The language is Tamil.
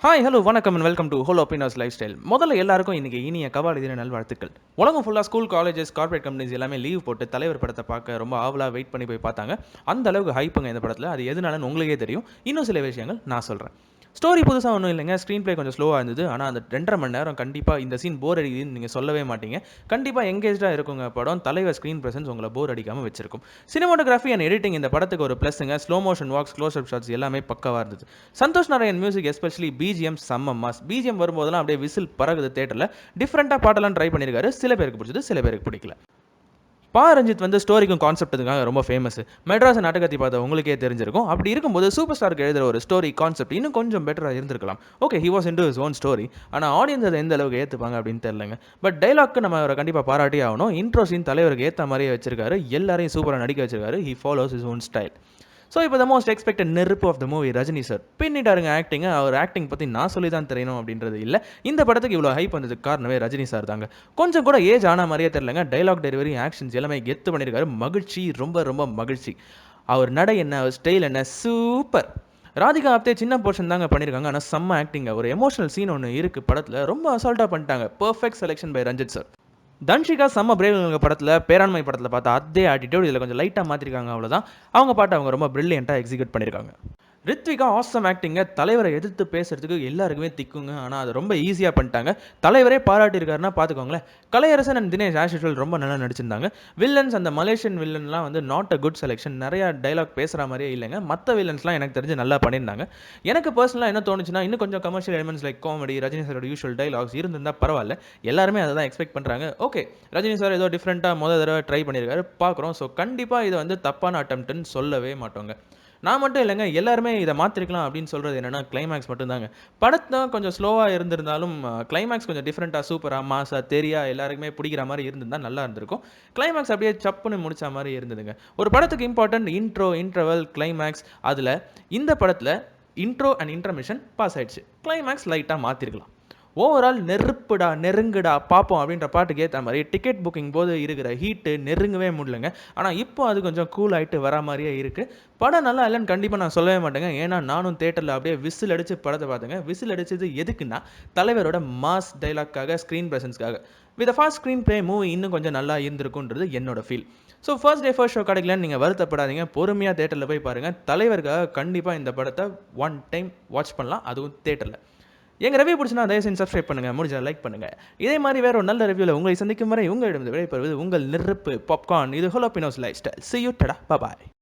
ஹாய் ஹலோ வணக்கம் and welcome to whole opinions lifestyle. முதல்ல எல்லாருக்கும் இன்றைக்கி இனிய கபாடி தின நல்வாழ்த்துக்கள். உலகம் ஃபுல்லாக ஸ்கூல், காலேஜஸ், கார்பரேட் கம்பெனிஸ் எல்லாமே லீவ் போட்டு தலைவர் படத்தை பார்க்க ரொம்ப ஆவலாக வெயிட் பண்ணி போய் பார்த்தாங்க. அந்த அளவுக்கு ஹைப்புங்க இந்த படத்தில். அது எதுனாலன்னு உங்களுக்கே தெரியும். இன்னும் சில விஷயங்கள் நான் சொல்கிறேன். ஸ்டோரி புதுசாக ஒன்றும் இல்லைங்க. ஸ்க்ரீன் பிளே கொஞ்சம் ஸ்லோவாக இருந்தது. ஆனால் அந்த 2.5 மணி நேரம் கண்டிப்பாக இந்த சீன் போர் அடிக்குதுன்னு நீங்கள் சொல்லவே மாட்டீங்க. கண்டிப்பாக எங்கேஜாக இருக்குங்க படம். தலைவர் ஸ்க்ரீன் ப்ரெசன்ஸ் உங்களை போர் அடிக்காமல் வச்சிருக்கும். சினிமாட்டோகிராஃபி அண்ட் எடிட்டிங் இந்த படத்துக்கு ஒரு ப்ளஸ்ஸுங்க. Slow motion walks, close up shots எல்லாமே பக்கவாக இருந்தது. Santhosh Narayan music especially BGM செம்ம மாஸ். பிஜிஎம் வரும்போதெல்லாம் அப்படியே விசில் பறகுது தேட்டரில். டிஃப்ரெண்ட்டாக பாட்டெல்லாம் ட்ரை பண்ணியிருக்காரு. சில பேருக்கு பிடிச்சது, சில பேருக்கு பிடிக்கல. ரஞ்சித் வந்து ஸ்டோரிக்கும் கான்செப்ட்டுக்காக ரொம்ப ஃபேமஸ். மெட்ராஸ் நாடகத்தை பார்த்த உங்களுக்கே தெரிஞ்சிருக்கும். அப்படி இருக்கும்போது சூப்பர் ஸ்டாருக்கு எழுதுகிற ஒரு ஸ்டோரி கான்செப்ட் இன்னும் கொஞ்சம் பெட்டராக இருந்திருக்கலாம். Okay, he was into his own story. ஆனால் ஆடியன்ஸ் அதை எந்த அளவுக்கு ஏற்றுப்பாங்க அப்படின்னு தெரியலங்க. பட் டைலாக்கு நம்ம அவரை கண்டிப்பாக பாராட்டி ஆகணும். இன்ட்ரோ சீன் தலைவருக்கு ஏற்ற மாதிரியே வச்சிருக்காரு. எல்லாரையும் சூப்பராக நடிக்க வச்சிருக்காரு. He follows his own style. So இப்போ த மோஸ்ட் எக்ஸ்பெக்டட் நெருப்பு of the movie Rajini sir பின்னிட்டாருங்க ஆக்டிங்க. அவர் ஆக்டிங் பற்றி நான் சொல்லி தான் தெரியணும் அப்படின்றது இல்லை. இந்த படத்துக்கு இவ்வளோ ஹைப் வந்ததுக்கு காரணமே ரஜினி சார் தாங்க. கொஞ்சம் கூட ஏஜ் ஆன மாதிரியே தெரியலங்க. டைலாக் டெலிவரி, ஆக்ஷன்ஸ் எல்லாமே கெத்து பண்ணியிருக்காரு. மகிழ்ச்சி, ரொம்ப ரொம்ப மகிழ்ச்சி. அவர் நடை என்ன, அவர் ஸ்டைல் என்ன, சூப்பர். ராதிகா ஆப்தே சின்ன போர்ஷன் தாங்க பண்ணியிருக்காங்க. ஆனால் செம்ம ஆக்டிங்க. ஒரு எமோஷனல் சீன் ஒன்று இருக்குது படத்தில். ரொம்ப அசால்ட்டாக பண்ணிட்டாங்க. Perfect selection by Ranjith sir. Dhanshika செம்ம பிரேவ் படத்தில், பேராண்மை படத்தில் பார்த்தா அதே ஆட்டிடியூட் இதில் கொஞ்சம் லைட்டாக மாற்றிருக்காங்க, அவ்வளோதான். அவங்க பாட்டு அவங்க ரொம்ப பிரில்லியண்ட்டாக எக்ஸிக்யூட் பண்ணியிருக்காங்க. ரித்விகா ஆசம் ஆக்டிங்க. தலைவரை எதிர்த்து பேசுறதுக்கு எல்லாருக்குமே திக்குங்க. ஆனால் அது ரொம்ப ஈஸியாக பண்ணிட்டாங்க. தலைவரே பாராட்டியிருக்காருன்னா பார்த்துக்கோங்களேன். Kalaiyarasan and Dinesh as usual ரொம்ப நல்லா நடிச்சிருந்தாங்க. வில்லன்ஸ், அந்த மலேசியன் வில்லன்லாம் வந்து நாட் அ குட் செலெக்ஷன். நிறையா டைலாக் பேசுகிற மாதிரியே இல்லைங்க. மற்ற வில்லன்ஸ்லாம் எனக்கு தெரிஞ்சு நல்லா பண்ணியிருந்தாங்க. எனக்கு பர்சனலாக என்ன தோணுச்சுன்னா, இன்னும் கொஞ்சம் commercial elements like comedy, Rajini சாரோட யூஷுவல் டைலாக்ஸ் இருந்திருந்தால் பரவாயில்ல. எல்லாருமே அதை தான் எக்ஸ்பெக்ட் பண்ணுறாங்க. ஓகே, ரஜினி சார் ஏதோ டிஃப்ரெண்ட்டாக முதல் தடவை ட்ரை பண்ணியிருக்காரு, பார்க்குறோம். ஸோ கண்டிப்பாக இதை வந்து தப்பான அட்டம்ப்ட்னு சொல்லவே மாட்டோங்க. நான் மட்டும் இல்லைங்க, எல்லாருமே இதை மாற்றிருக்கலாம் அப்படின்னு சொல்கிறது என்னென்னா கிளைமேக்ஸ் மட்டும்தாங்க. படத்தை கொஞ்சம் ஸ்லோவாக இருந்திருந்தாலும் கிளைமேக்ஸ் கொஞ்சம் டிஃப்ரெண்ட்டாக, சூப்பராக, மாசாக, தெரியாக எல்லாருக்குமே பிடிக்கிற மாதிரி இருந்திருந்தால் நல்லா இருந்திருக்கும். கிளைமேக்ஸ் அப்படியே சப்புன்னு முடித்த மாதிரி இருந்ததுங்க. ஒரு படத்துக்கு இம்பார்ட்டன்ட் இன்ட்ரோ, இன்டர்வல், கிளைமேக்ஸ். அதில் இந்த படத்தில் இன்ட்ரோ அண்ட் இன்டர்மிஷன் பாஸ் ஆயிடுச்சு. கிளைமேக்ஸ் லைட்டாக மாற்றிருக்கலாம். ஓவரால் நெருப்புடா, நெருங்குடா பார்ப்போம் அப்படின்ற பாட்டுக்கு ஏற்ற மாதிரி டிக்கெட் புக்கிங் போது இருக்கிற ஹீட்டு நெருங்கவே முடியலங்க. ஆனால் இப்போ அது கொஞ்சம் கூல் ஆகிட்டு வர மாதிரியே இருக்குது. படம் நல்லா இல்லைன்னு கண்டிப்பாக நான் சொல்லவே மாட்டேங்க. ஏன்னா நானும் தேட்டரில் அப்படியே விசில் அடித்து படத்தை பார்த்தேங்க. விசில் அடித்தது எதுக்குன்னா, தலைவரோட மாஸ் டைலாக்காக, ஸ்க்ரீன் ப்ரெசன்ஸ்க்காக. With fast screenplay movie இன்னும் கொஞ்சம் நல்லா இருந்திருக்குன்றது என்னோட feel. So first day first show கிடைக்கலன்னு நீங்கள் வருத்தப்படாதீங்க. பொறுமையாக தேட்டரில் போய் பாருங்கள். தலைவருக்காக கண்டிப்பாக இந்த படத்தை ஒன் டைம் வாட்ச் பண்ணலாம், அதுவும் தேட்டரில். எங்கள் ரிவ்யூ பிடிச்சினா தயவு செஞ்சு சப்ஸ்கிரைப் பண்ணுங்கள், முடிஞ்சால் லைக் பண்ணுங்கள். இதே மாதிரி வேறு ஒரு நல்ல ரிவ்யூவில் உங்களை சந்திக்கும் வரை உங்களிடம் விடைபெறுவது உங்கள் நெருப்பு பாப்கார்ன். இது whole opinions lifestyle. See you, tada, bye bye.